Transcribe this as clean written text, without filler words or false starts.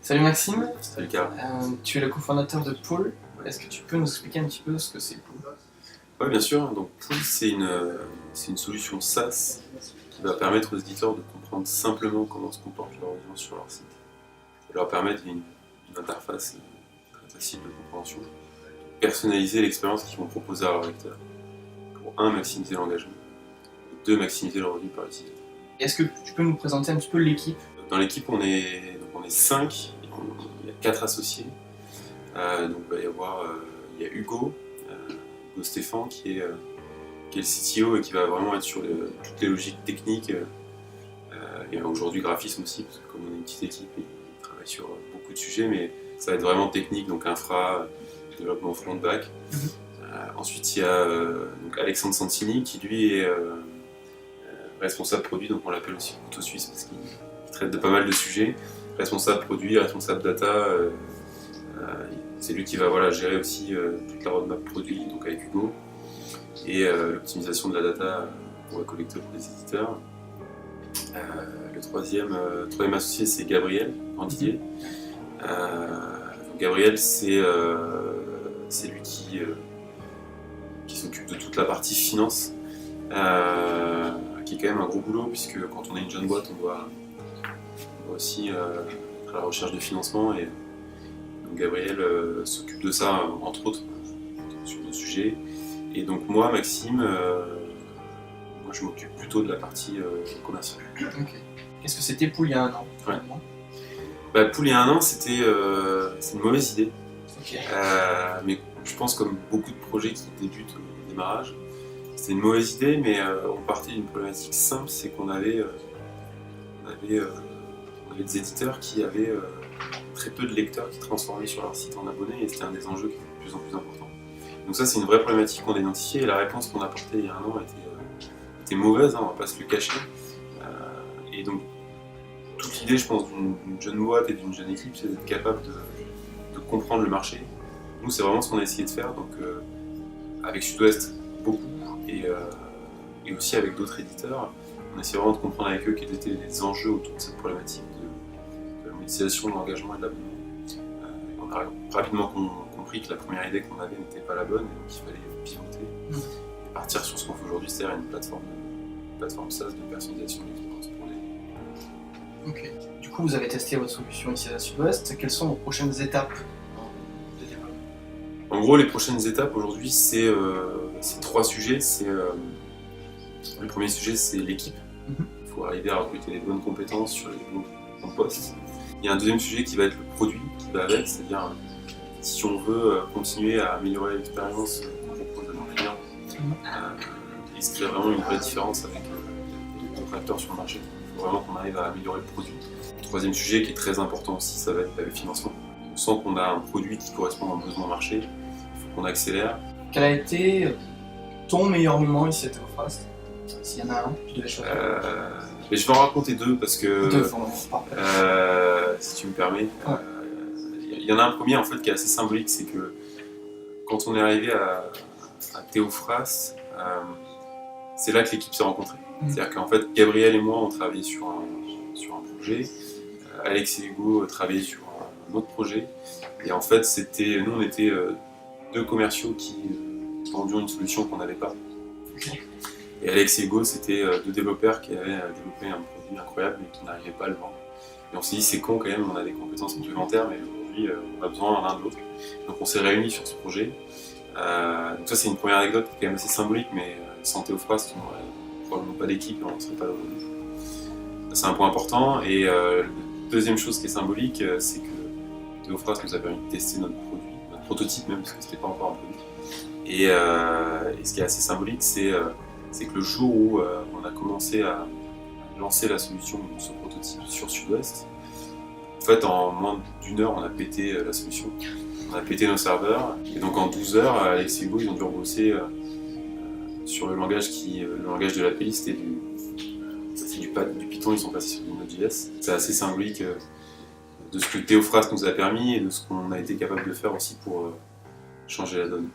Salut Maxime, Salut Karl. tu es le cofondateur de Pool. Est-ce que tu peux nous expliquer un petit peu ce que c'est Pool? Oui, bien sûr. Donc Pool, c'est une solution SaaS qui va permettre aux éditeurs de comprendre simplement comment se comporte leur audience sur leur site. Et leur permettre une interface très facile de compréhension, personnaliser l'expérience qu'ils vont proposer à leurs lecteurs. Pour maximiser l'engagement, et deux, maximiser le revenu par utilisateur. Est-ce que tu peux nous présenter un petit peu l'équipe? Dans l'équipe, on est 5, il y a 4 associés. Donc il va y avoir il y a Hugo Stéphane qui est le CTO et qui va vraiment être sur toutes les logiques techniques. Et aujourd'hui graphisme aussi, parce que comme on est une petite équipe, il travaille sur beaucoup de sujets, mais ça va être vraiment technique, donc infra, développement front-back. Ensuite il y a donc Alexandre Santini qui lui est responsable produit, donc on l'appelle aussi couteau suisse parce qu'il traite de pas mal de sujets. Responsable produit, responsable data, c'est lui qui va gérer aussi toute la roadmap produit, donc avec Hugo, et l'optimisation de la data pour la collecter pour les éditeurs. Le troisième associé, c'est Gabriel Andier. Gabriel, c'est lui qui s'occupe de toute la partie finance, qui est quand même un gros boulot, puisque quand on est une jeune boîte, on doit aussi faire la recherche de financement, et donc Gabriel s'occupe de ça, entre autres, sur nos sujets. Et donc moi, Maxime, je m'occupe plutôt de la partie commerciale. Ok. Qu'est-ce que c'était Pool il y a un an? Pool il y a un an, c'est une mauvaise idée. Okay. Mais je pense comme beaucoup de projets qui débutent au démarrage, c'était une mauvaise idée, mais on partait d'une problématique simple, c'est qu'on avait des éditeurs qui avaient très peu de lecteurs qui transformaient sur leur site en abonnés, et c'était un des enjeux qui était de plus en plus important. Donc ça, c'est une vraie problématique qu'on a identifiée, et la réponse qu'on apportait il y a un an était mauvaise, on va pas se le cacher. Et donc toute l'idée, je pense, d'une jeune boîte et d'une jeune équipe, c'est d'être capable de comprendre le marché. Nous, c'est vraiment ce qu'on a essayé de faire, donc avec Sud-Ouest beaucoup, et aussi avec d'autres éditeurs. On essaie vraiment de comprendre avec eux quels étaient les enjeux autour de cette problématique de la monétisation, de l'engagement et de l'abonnement. On a rapidement compris que la première idée qu'on avait n'était pas la bonne, et donc il fallait pivoter et partir sur ce qu'on fait aujourd'hui, c'est-à-dire une plateforme SaaS de personnalisation de l'expérience pour les... Ok. Du coup, vous avez testé votre solution ici à Sud-Ouest. Quelles sont vos prochaines étapes de développement? En gros, les prochaines étapes aujourd'hui, c'est 3 sujets. Le premier sujet, c'est l'équipe. Il faut arriver à recruter les bonnes compétences sur les bons postes. Il y a un deuxième sujet qui va être le produit qui va avec, c'est-à-dire si on veut continuer à améliorer l'expérience qu'on propose à nos clients, et se créer vraiment une vraie différence avec d'autres acteurs sur le marché. Il faut vraiment qu'on arrive à améliorer le produit. Le troisième sujet qui est très important aussi, ça va être le financement. On sent qu'on a un produit qui correspond à un besoin marché, il faut qu'on accélère. Quel a été ton meilleur moment ici à Théophraste? S'il y en a un, tu devais choisir. Mais je vais en raconter 2 parce que, si tu me permets, il y en a un premier en fait qui est assez symbolique, c'est que quand on est arrivé à Théophraste, c'est là que l'équipe s'est rencontrée. C'est-à-dire qu'en fait, Gabriel et moi, on travaillait sur un projet, Alex et Hugo travaillaient sur un autre projet, et en fait, nous on était 2 commerciaux qui vendions une solution qu'on n'avait pas. Et Alex et Hugo, c'était 2 développeurs qui avaient développé un produit incroyable mais qui n'arrivaient pas à le vendre. Et on s'est dit, c'est con quand même, on a des compétences complémentaires, mais aujourd'hui on a besoin l'un de l'autre. Donc on s'est réunis sur ce projet. Donc ça, c'est une première anecdote qui est quand même assez symbolique, mais sans Théophraste, on n'aurait probablement pas d'équipe et on n'en serait pas là aujourd'hui. C'est un point important. Et deuxième chose qui est symbolique, c'est que Théophraste nous a permis de tester notre produit, notre prototype même, parce que c'était pas encore un produit. Et ce qui est assez symbolique, c'est que le jour où on a commencé à lancer la solution de ce prototype sur Sud-Ouest, en fait, en moins d'1 heure, on a pété la solution. On a pété nos serveurs, et donc en 12 heures, Alex et Hugo, ils ont dû rebosser sur le langage de l'API, c'était du Python, ils sont passés sur du Node.js. C'est assez symbolique de ce que Théophraste nous a permis et de ce qu'on a été capable de faire aussi pour changer la donne.